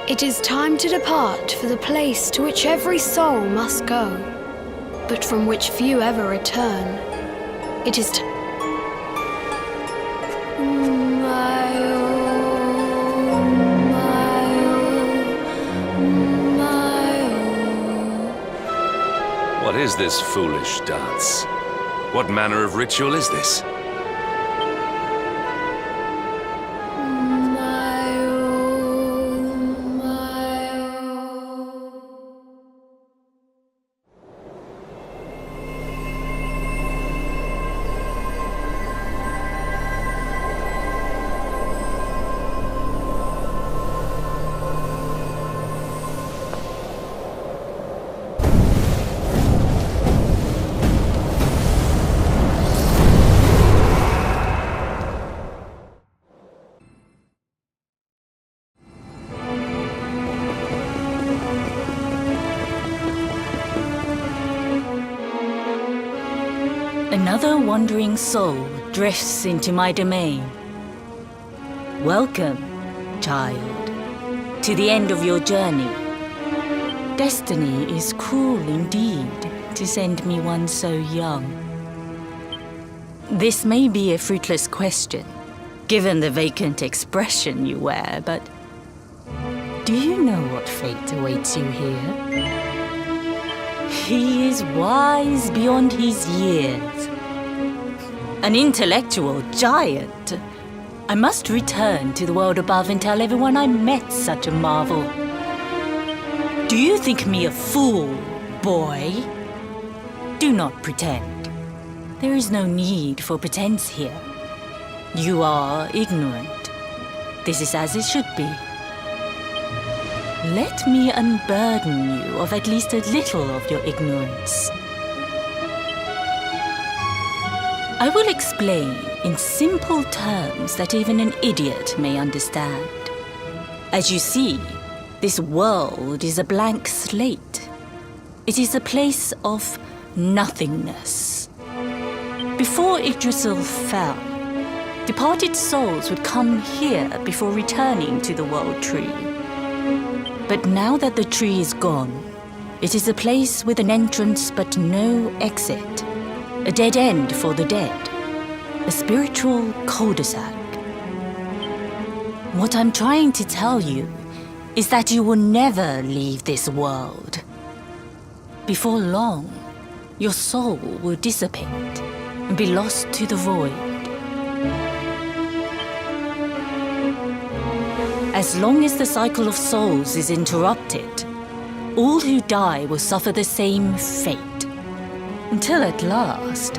It is time to depart for the place to which every soul must go, but from which few ever return. It is What is this foolish dance? What manner of ritual is this? Another wandering soul drifts into my domain. Welcome, child, to the end of your journey. Destiny is cruel indeed to send me one so young. This may be a fruitless question, given the vacant expression you wear, but do you know what fate awaits you here? He is wise beyond his years. An intellectual giant. I must return to the world above and tell everyone I met such a marvel. Do you think me a fool, boy? Do not pretend. There is no need for pretense here. You are ignorant. This is as it should be. Let me unburden you of at least a little of your ignorance. I will explain in simple terms that even an idiot may understand. As you see, this world is a blank slate. It is a place of nothingness. Before Yggdrasil fell, departed souls would come here before returning to the World Tree. But now that the tree is gone, it is a place with an entrance but no exit. A dead end for the dead. A spiritual cul-de-sac. What I'm trying to tell you is that you will never leave this world. Before long, your soul will dissipate and be lost to the void. As long as the cycle of souls is interrupted, all who die will suffer the same fate. Until at last,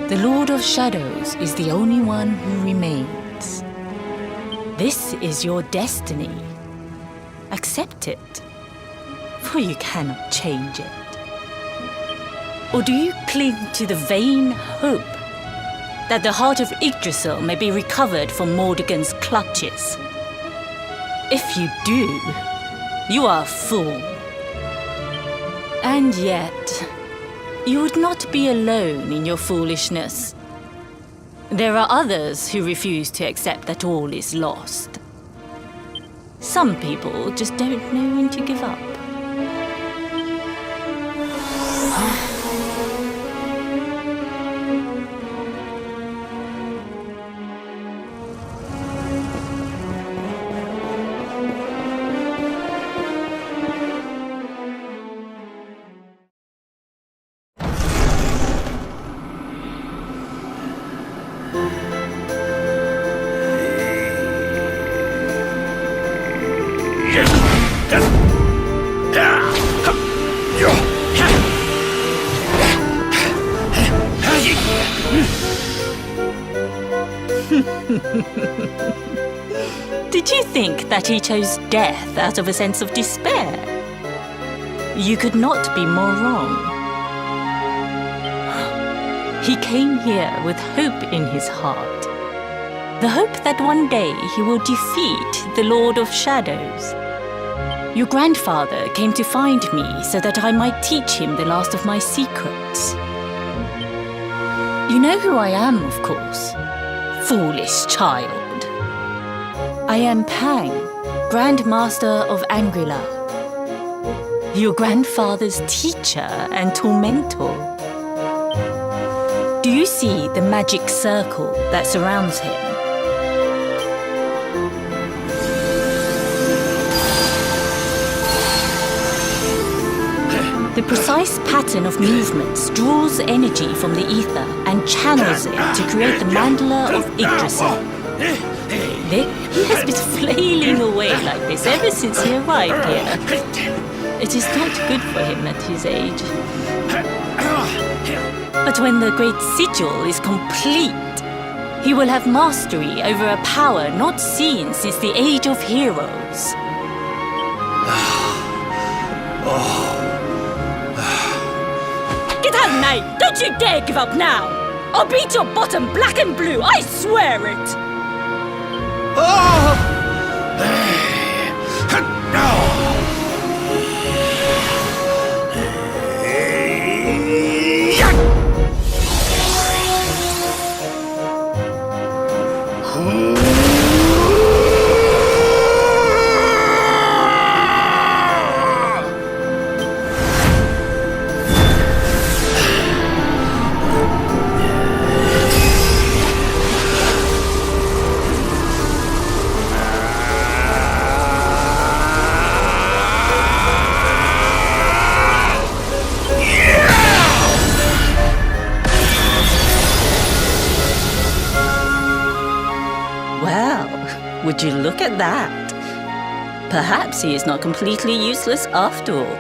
the Lord of Shadows is the only one who remains. This is your destiny. Accept it, for you cannot change it. Or do you cling to the vain hope that the heart of Yggdrasil may be recovered from Mordegon's clutches? If you do, you are a fool. And yet, you would not be alone in your foolishness. There are others who refuse to accept that all is lost. Some people just don't know when to give up. Did you think that he chose death out of a sense of despair? You could not be more wrong. He came here with hope in his heart. The hope that one day he will defeat the Lord of Shadows. Your grandfather came to find me so that I might teach him the last of my secrets. You know who I am, of course. Foolish child. I am Pang, Grand Master of Angrila, your grandfather's teacher and tormentor. Do you see the magic circle that surrounds him? The precise pattern of movements draws energy from the ether and channels it to create the mandala of Yggdrasil. Look, he has been flailing away like this ever since he arrived here. It is not good for him at his age. But when the great sigil is complete, he will have mastery over a power not seen since the Age of Heroes. Get out, knight! Don't you dare give up now! I'll beat your bottom black and blue, I swear it! Would you look at that? Perhaps he is not completely useless after all.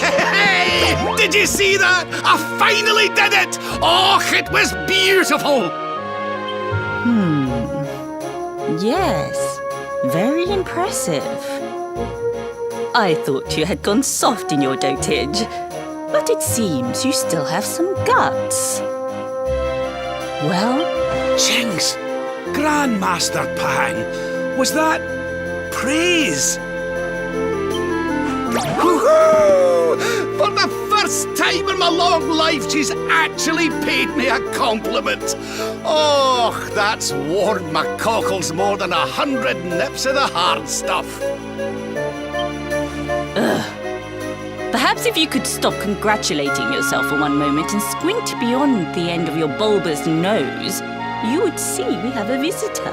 Hey! Did you see that? I finally did it! Oh, it was beautiful! Yes, very impressive. I thought you had gone soft in your dotage, but it seems you still have some guts. Well? Jinx! Grandmaster Pang! Was that praise? Woohoo! For the first time in my long life, she's actually paid me a compliment. Oh, that's warmed my cockles more than 100 nips of the hard stuff. Perhaps if you could stop congratulating yourself for one moment and squint beyond the end of your bulbous nose, you would see we have a visitor.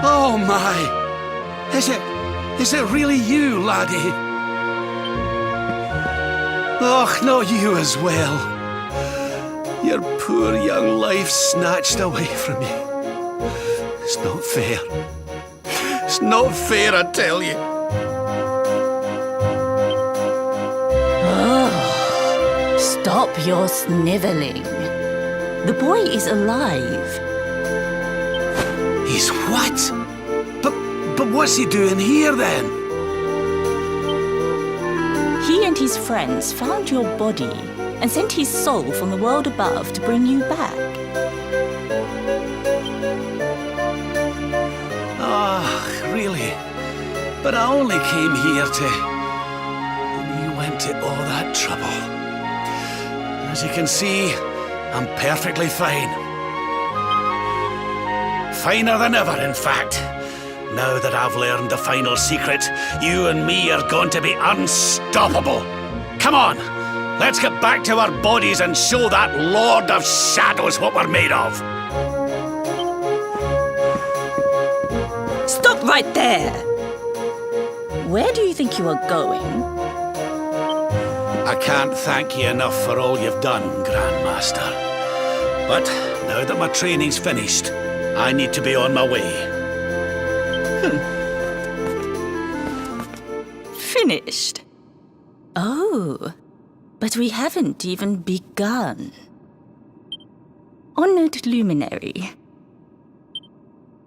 Oh my! Is it really you, laddie? Och, not you as well. Your poor young life snatched away from you. It's not fair. It's not fair, I tell you. Oh, stop your sniveling. The boy is alive. He's what? But what's he doing here then? He and his friends found your body and sent his soul from the world above to bring you back. Ah, really? But I only came here to... And you went to all that trouble. As you can see, I'm perfectly fine. Finer than ever, in fact. Now that I've learned the final secret, you and me are going to be unstoppable. Come on, let's get back to our bodies and show that Lord of Shadows what we're made of. Stop right there! Where do you think you are going? I can't thank you enough for all you've done, Grandmaster. But now that my training's finished, I need to be on my way. Finished? Oh, but we haven't even begun. Honored luminary,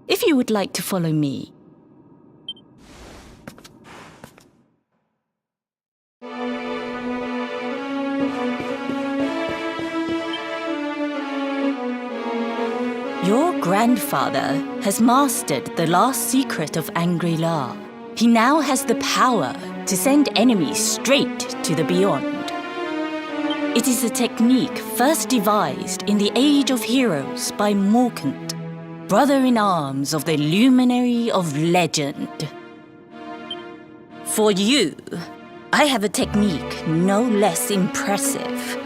if you would like to follow me. Your grandfather has mastered the last secret of Angry-La. He now has the power to send enemies straight to the beyond. It is a technique first devised in the Age of Heroes by Morkant, brother-in-arms of the Luminary of Legend. For you, I have a technique no less impressive.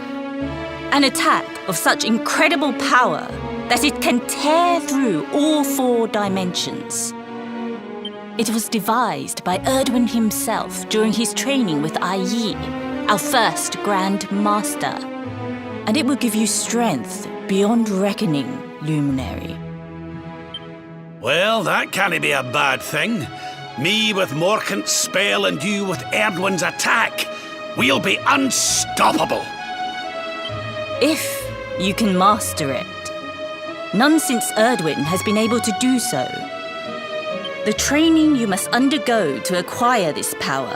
An attack of such incredible power that it can tear through all 4 dimensions. It was devised by Erdwin himself during his training with Yi, our first Grand Master. And it will give you strength beyond reckoning, Luminary. Well, that can't be a bad thing. Me with Morkant's spell and you with Erdwin's attack. We'll be unstoppable. If you can master it. None since Erdwin has been able to do so. The training you must undergo to acquire this power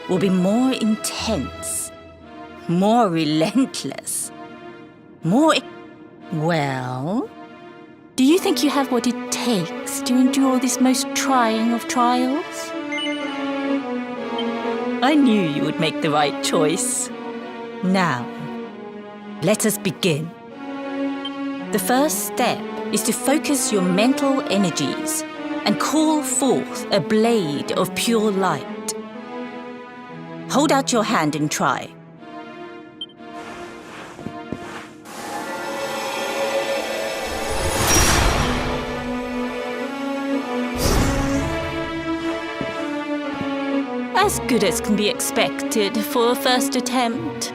will be more intense, more relentless, more... Well, do you think you have what it takes to endure this most trying of trials? I knew you would make the right choice. Now, let us begin. The first step is to focus your mental energies and call forth a blade of pure light. Hold out your hand and try. As good as can be expected for a first attempt.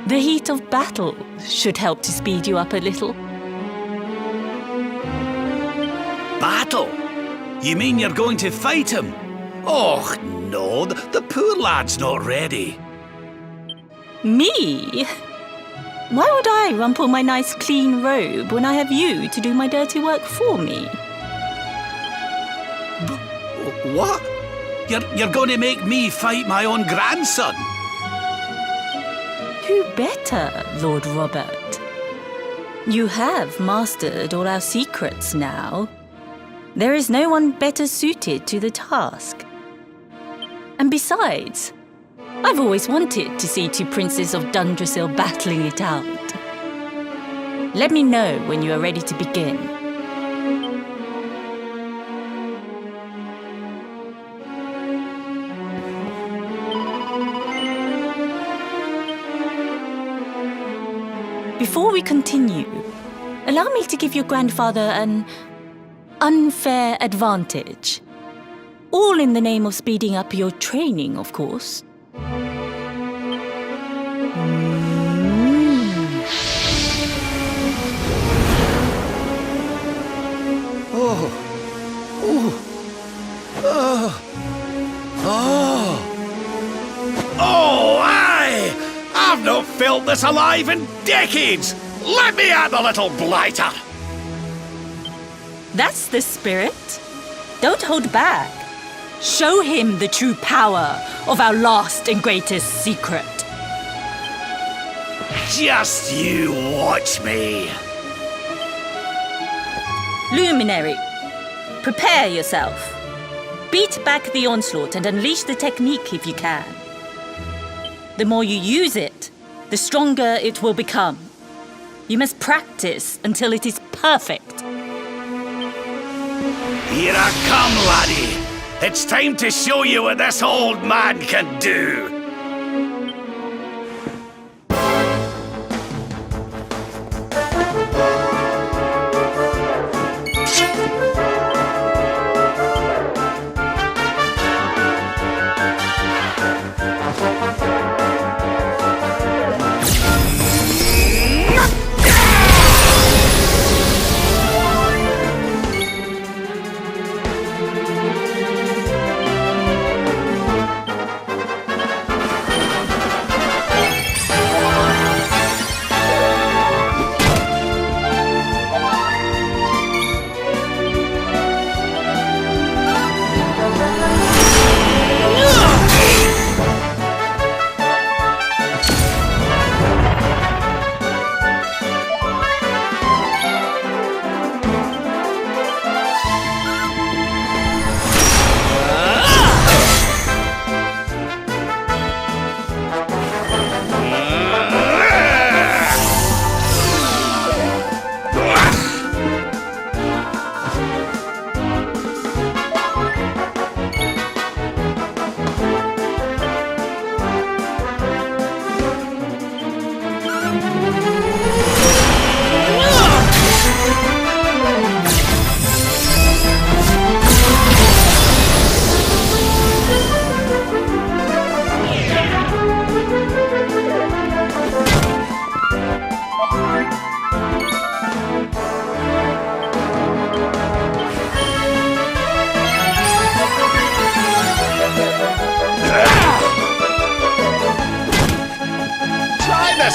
The heat of battle should help to speed you up a little. Battle? You mean you're going to fight him? Oh, no, the poor lad's not ready. Me? Why would I rumple my nice clean robe when I have you to do my dirty work for me? What? You're going to make me fight my own grandson? Who better, Lord Robert? You have mastered all our secrets now. There is no one better suited to the task. And besides, I've always wanted to see 2 princes of Dundrasil battling it out. Let me know when you are ready to begin. Before we continue, allow me to give your grandfather an unfair advantage. All in the name of speeding up your training, of course. Oh, aye! I've not felt this alive in decades! Let me at the little blighter! That's the spirit. Don't hold back. Show him the true power of our last and greatest secret. Just you watch me. Luminary, prepare yourself. Beat back the onslaught and unleash the technique if you can. The more you use it, the stronger it will become. You must practice until it is perfect. Here I come, laddie. It's time to show you what this old man can do.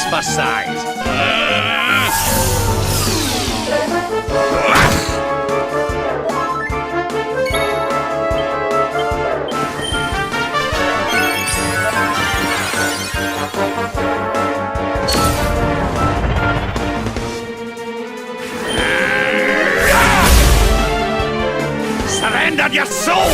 for size. Surrender your soul!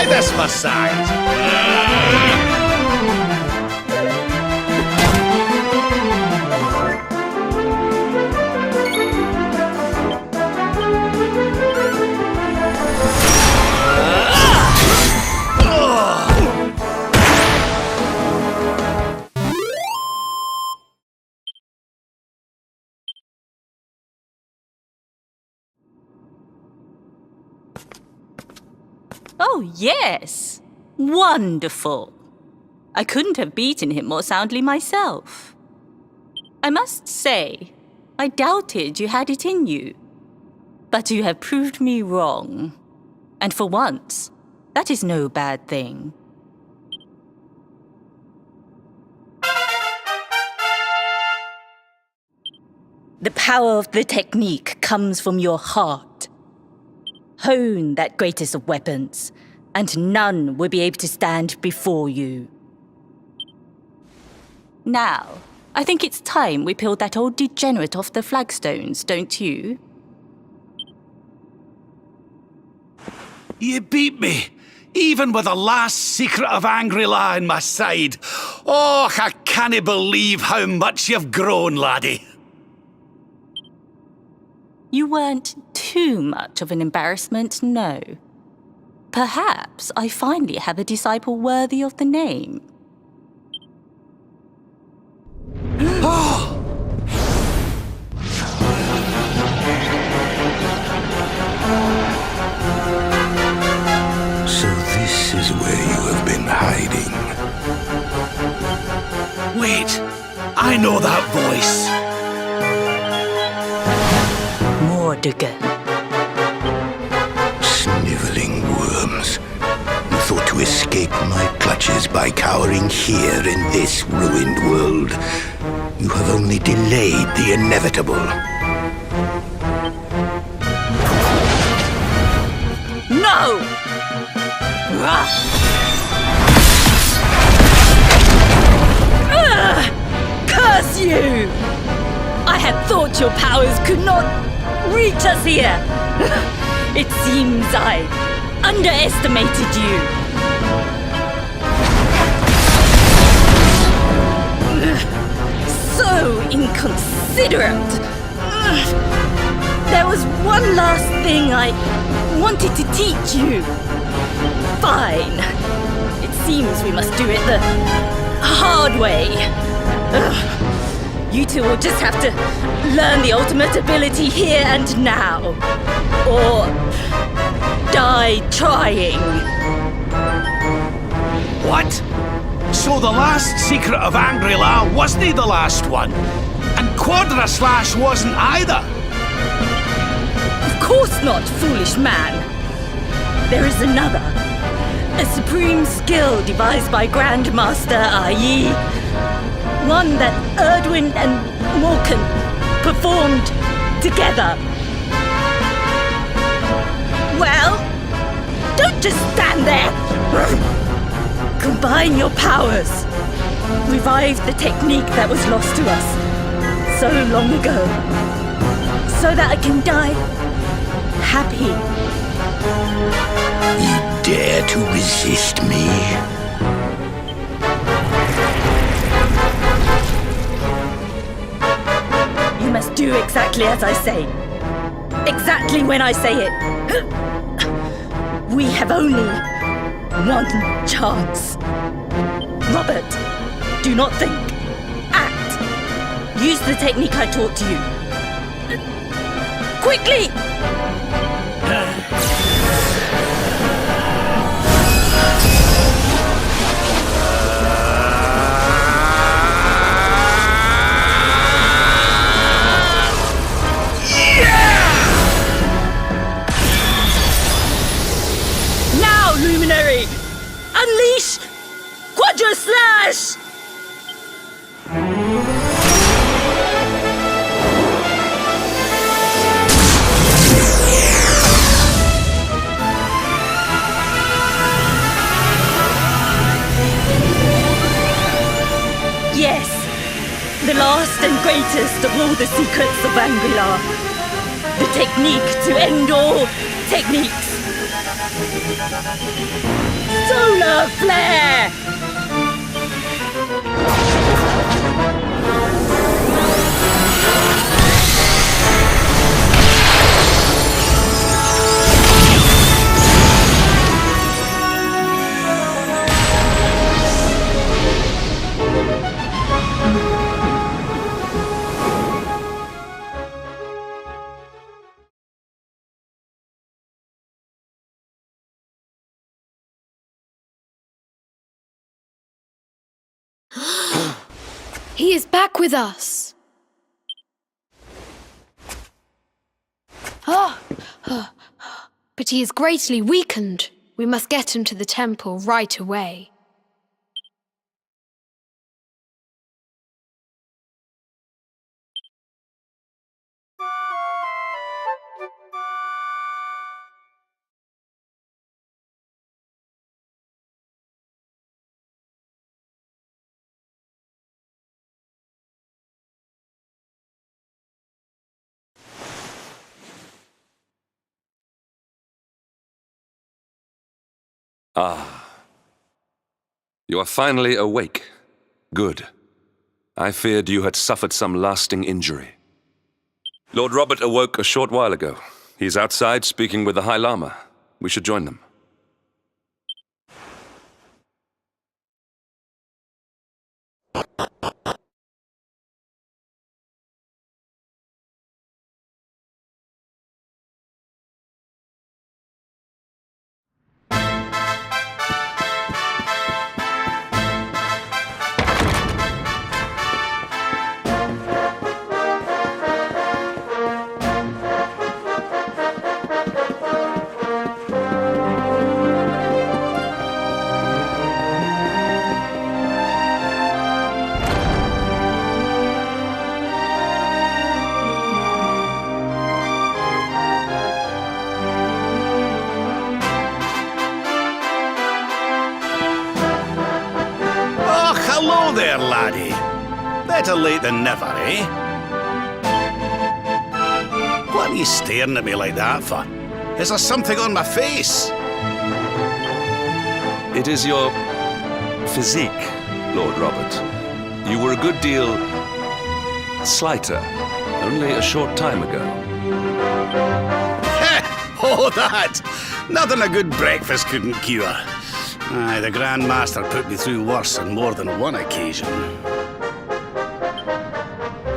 This for size. Oh, yes! Wonderful! I couldn't have beaten him more soundly myself. I must say, I doubted you had it in you. But you have proved me wrong. And for once, that is no bad thing. The power of the technique comes from your heart. Hone that greatest of weapons, and none will be able to stand before you. Now, I think it's time we peeled that old degenerate off the flagstones, don't you? You beat me, even with the last secret of Angry-La in my side. Oh, I can't believe how much you've grown, laddie. You weren't too much of an embarrassment, no. Perhaps I finally have a disciple worthy of the name. So this is where you have been hiding. Wait, I know that voice. More again. Sniveling worms. You thought to escape my clutches by cowering here in this ruined world. You have only delayed the inevitable. No! Curse you! I had thought your powers could not reach us here. It seems I underestimated you. So inconsiderate. There was one last thing I wanted to teach you. Fine. It seems we must do it the hard way. You two will just have to learn the ultimate ability here and now. Or die trying. What? So the last secret of Angry-La wasn't the last one? And Quadra Slash wasn't either? Of course not, foolish man. There is another. A supreme skill devised by Grandmaster Ai. One that Erdwin and Morkan performed together. Well, don't just stand there. Combine your powers. Revive the technique that was lost to us so long ago. So that I can die happy. You dare to resist me? You must do exactly as I say. Exactly when I say it. We have only one chance. Robert, do not think. Act. Use the technique I taught you. Quickly! Luminary! Unleash Quadra Slash! Yes, the last and greatest of all the secrets of Angry-La. The technique to end all techniques. Solar Flare! He is back with us. But he is greatly weakened. We must get him to the temple right away. Ah. You are finally awake. Good. I feared you had suffered some lasting injury. Lord Robert awoke a short while ago. He's outside speaking with the High Lama. We should join them. Better late than never, eh? What are you staring at me like that for? Is there something on my face? It is your physique, Lord Robert. You were a good deal slighter only a short time ago. Oh, that! Nothing a good breakfast couldn't cure. Aye, the Grand Master put me through worse on more than one occasion.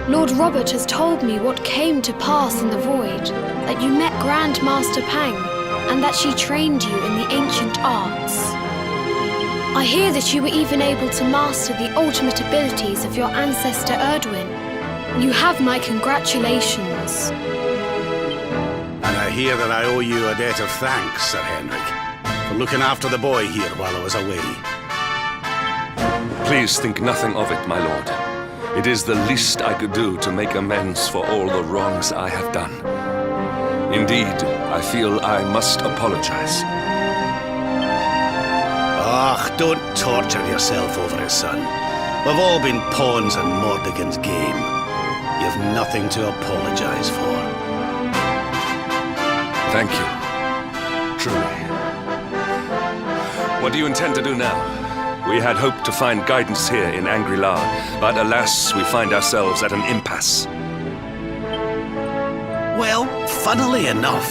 Lord Robert has told me what came to pass in the void, that you met Grand Master Pang, and that she trained you in the ancient arts. I hear that you were even able to master the ultimate abilities of your ancestor Erdwin. You have my congratulations. And I hear that I owe you a debt of thanks, Sir Henrik, for looking after the boy here while I was away. Please think nothing of it, my lord. It is the least I could do to make amends for all the wrongs I have done. Indeed, I feel I must apologize. Ah, don't torture yourself over it, son. We've all been pawns in Mordigan's game. You've nothing to apologize for. Thank you. Truly. What do you intend to do now? We had hoped to find guidance here in Angry-La, but alas, we find ourselves at an impasse. Well, funnily enough,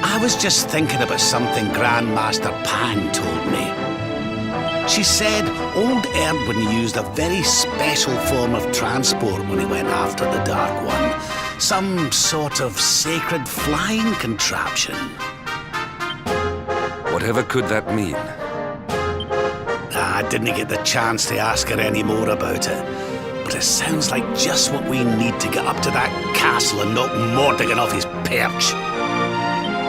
I was just thinking about something Grandmaster Pang told me. She said old Erdwin used a very special form of transport when he went after the Dark One. Some sort of sacred flying contraption. Whatever could that mean? I didn't get the chance to ask her any more about it. But it sounds like just what we need to get up to that castle and knock Mordigan off his perch.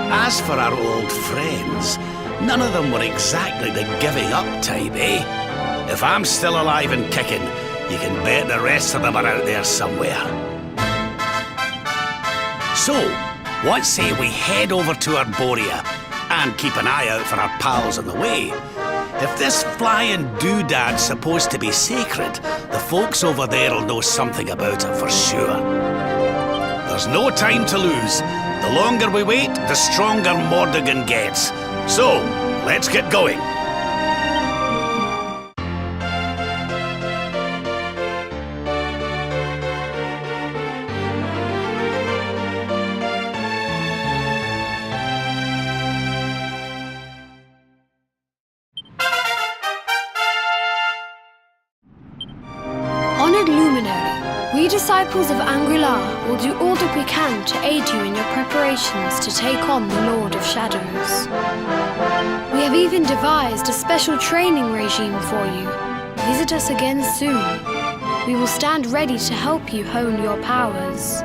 As for our old friends, none of them were exactly the giving up type, eh? If I'm still alive and kicking, you can bet the rest of them are out there somewhere. So, what say we head over to Arborea and keep an eye out for our pals on the way? If this flying doodad's supposed to be sacred, the folks over there'll know something about it for sure. There's no time to lose. The longer we wait, the stronger Mordigan gets. So, let's get going. Honored Luminary, we disciples of Angry-La will do all that we can to aid you in your preparations to take on the Lord of Shadows. We have even devised a special training regime for you. Visit us again soon. We will stand ready to help you hone your powers.